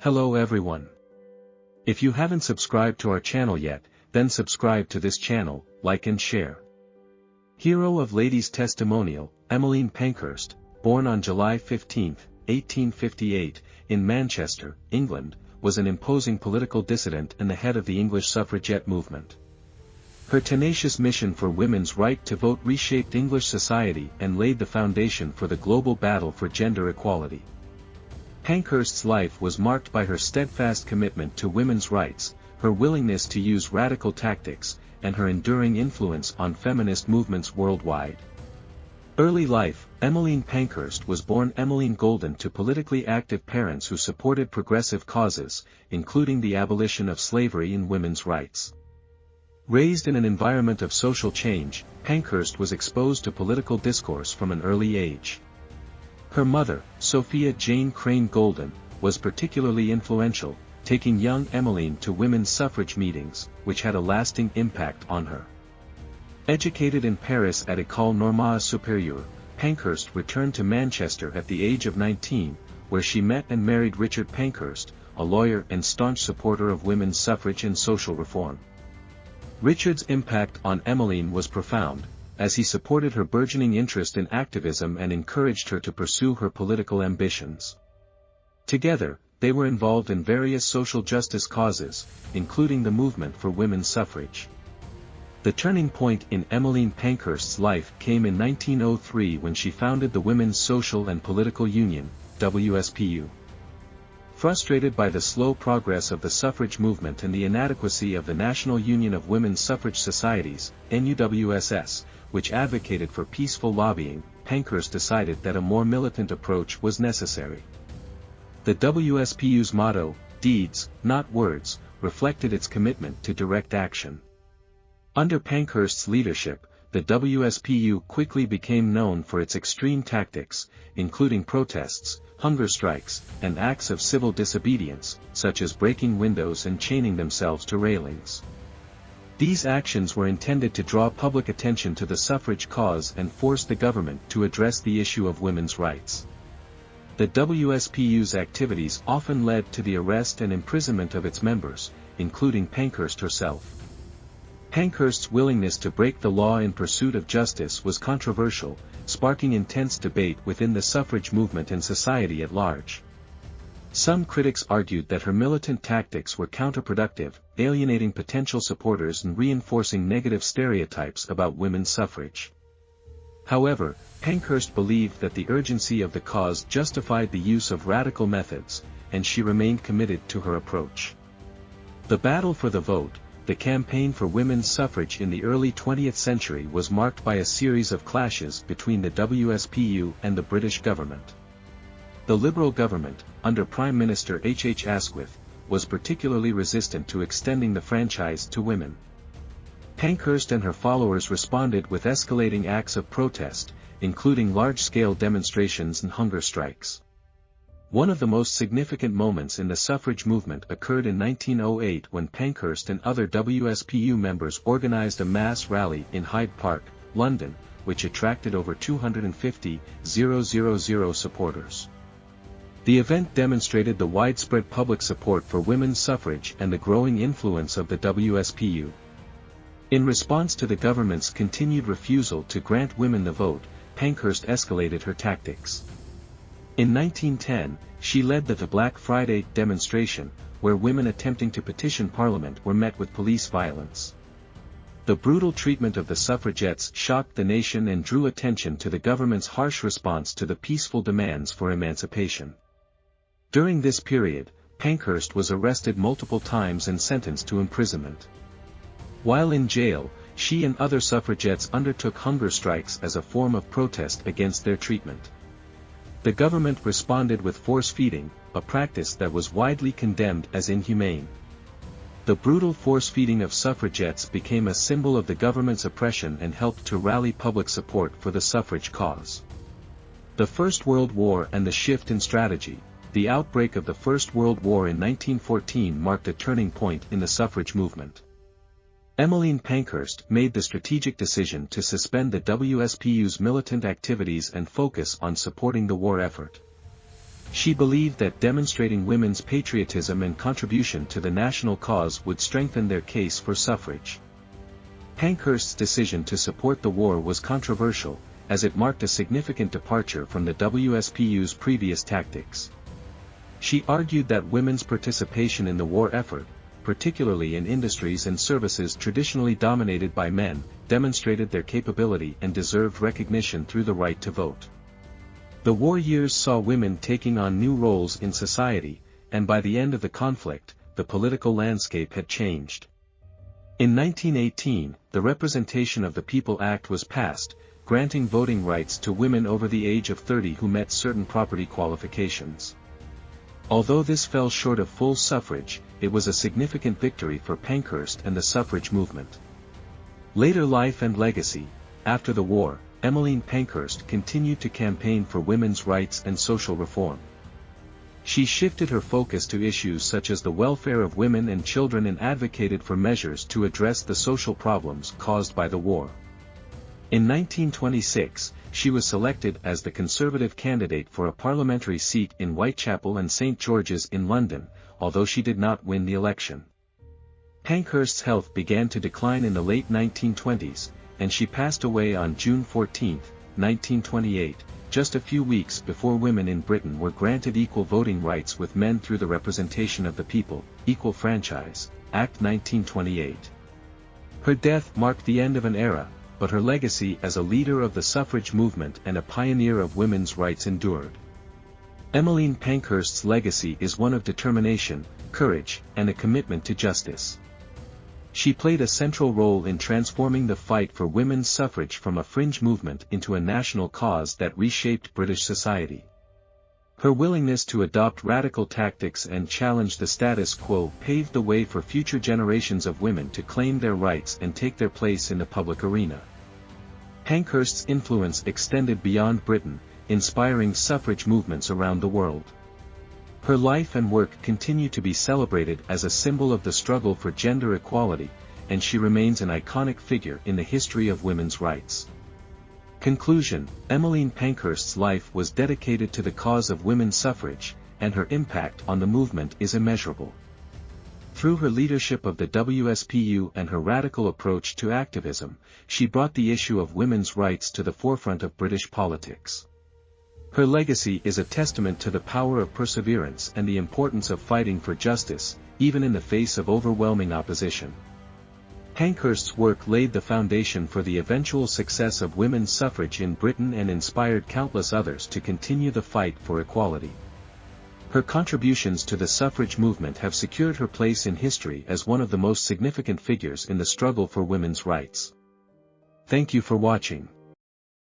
Hello everyone. If you haven't subscribed to our channel yet, then subscribe to this channel, like and share. Hero of Ladies Testimonial, Emmeline Pankhurst, born on July 15, 1858, in Manchester, England, was an imposing political dissident and the head of the English suffragette movement. Her tenacious mission for women's right to vote reshaped English society and laid the foundation for the global battle for gender equality. Pankhurst's life was marked by her steadfast commitment to women's rights, her willingness to use radical tactics, and her enduring influence on feminist movements worldwide. Early life: Emmeline Pankhurst was born Emmeline Golden to politically active parents who supported progressive causes, including the abolition of slavery and women's rights. Raised in an environment of social change, Pankhurst was exposed to political discourse from an early age. Her mother, Sophia Jane Crane Golden, was particularly influential, taking young Emmeline to women's suffrage meetings, which had a lasting impact on her. Educated in Paris at École Normale Supérieure, Pankhurst returned to Manchester at the age of 19, where she met and married Richard Pankhurst, a lawyer and staunch supporter of women's suffrage and social reform. Richard's impact on Emmeline was profound, as he supported her burgeoning interest in activism and encouraged her to pursue her political ambitions. Together, they were involved in various social justice causes, including the movement for women's suffrage. The turning point in Emmeline Pankhurst's life came in 1903 when she founded the Women's Social and Political Union, WSPU. Frustrated by the slow progress of the suffrage movement and the inadequacy of the National Union of Women's Suffrage Societies, NUWSS, which advocated for peaceful lobbying, Pankhurst decided that a more militant approach was necessary. The WSPU's motto, "Deeds, not words," reflected its commitment to direct action. Under Pankhurst's leadership, the WSPU quickly became known for its extreme tactics, including protests, hunger strikes, and acts of civil disobedience, such as breaking windows and chaining themselves to railings. These actions were intended to draw public attention to the suffrage cause and force the government to address the issue of women's rights. The WSPU's activities often led to the arrest and imprisonment of its members, including Pankhurst herself. Pankhurst's willingness to break the law in pursuit of justice was controversial, sparking intense debate within the suffrage movement and society at large. Some critics argued that her militant tactics were counterproductive, alienating potential supporters and reinforcing negative stereotypes about women's suffrage. However, Pankhurst believed that the urgency of the cause justified the use of radical methods, and she remained committed to her approach. The battle for the vote, the campaign for women's suffrage in the early 20th century, was marked by a series of clashes between the WSPU and the British government. The Liberal government, under Prime Minister H. Asquith, was particularly resistant to extending the franchise to women. Pankhurst and her followers responded with escalating acts of protest, including large-scale demonstrations and hunger strikes. One of the most significant moments in the suffrage movement occurred in 1908 when Pankhurst and other WSPU members organized a mass rally in Hyde Park, London, which attracted over 250,000 supporters. The event demonstrated the widespread public support for women's suffrage and the growing influence of the WSPU. In response to the government's continued refusal to grant women the vote, Pankhurst escalated her tactics. In 1910, she led the Black Friday demonstration, where women attempting to petition Parliament were met with police violence. The brutal treatment of the suffragettes shocked the nation and drew attention to the government's harsh response to the peaceful demands for emancipation. During this period, Pankhurst was arrested multiple times and sentenced to imprisonment. While in jail, she and other suffragettes undertook hunger strikes as a form of protest against their treatment. The government responded with force-feeding, a practice that was widely condemned as inhumane. The brutal force-feeding of suffragettes became a symbol of the government's oppression and helped to rally public support for the suffrage cause. The First World War and the shift in strategy. The outbreak of the First World War in 1914 marked a turning point in the suffrage movement. Emmeline Pankhurst made the strategic decision to suspend the WSPU's militant activities and focus on supporting the war effort. She believed that demonstrating women's patriotism and contribution to the national cause would strengthen their case for suffrage. Pankhurst's decision to support the war was controversial, as it marked a significant departure from the WSPU's previous tactics. She argued that women's participation in the war effort, particularly in industries and services traditionally dominated by men, demonstrated their capability and deserved recognition through the right to vote. The war years saw women taking on new roles in society, and by the end of the conflict, the political landscape had changed. In 1918, the Representation of the People Act was passed, granting voting rights to women over the age of 30 who met certain property qualifications. Although this fell short of full suffrage, it was a significant victory for Pankhurst and the suffrage movement. Later life and legacy. After the war, Emmeline Pankhurst continued to campaign for women's rights and social reform. She shifted her focus to issues such as the welfare of women and children and advocated for measures to address the social problems caused by the war. In 1926, she was selected as the Conservative candidate for a parliamentary seat in Whitechapel and St George's in London, although she did not win the election. Pankhurst's health began to decline in the late 1920s, and she passed away on June 14, 1928, just a few weeks before women in Britain were granted equal voting rights with men through the Representation of the People, Equal Franchise, Act 1928. Her death marked the end of an era, but her legacy as a leader of the suffrage movement and a pioneer of women's rights endured. Emmeline Pankhurst's legacy is one of determination, courage, and a commitment to justice. She played a central role in transforming the fight for women's suffrage from a fringe movement into a national cause that reshaped British society. Her willingness to adopt radical tactics and challenge the status quo paved the way for future generations of women to claim their rights and take their place in the public arena. Pankhurst's influence extended beyond Britain, inspiring suffrage movements around the world. Her life and work continue to be celebrated as a symbol of the struggle for gender equality, and she remains an iconic figure in the history of women's rights. Conclusion: Emmeline Pankhurst's life was dedicated to the cause of women's suffrage, and her impact on the movement is immeasurable. Through her leadership of the WSPU and her radical approach to activism, she brought the issue of women's rights to the forefront of British politics. Her legacy is a testament to the power of perseverance and the importance of fighting for justice, even in the face of overwhelming opposition. Pankhurst's work laid the foundation for the eventual success of women's suffrage in Britain and inspired countless others to continue the fight for equality. Her contributions to the suffrage movement have secured her place in history as one of the most significant figures in the struggle for women's rights. Thank you for watching.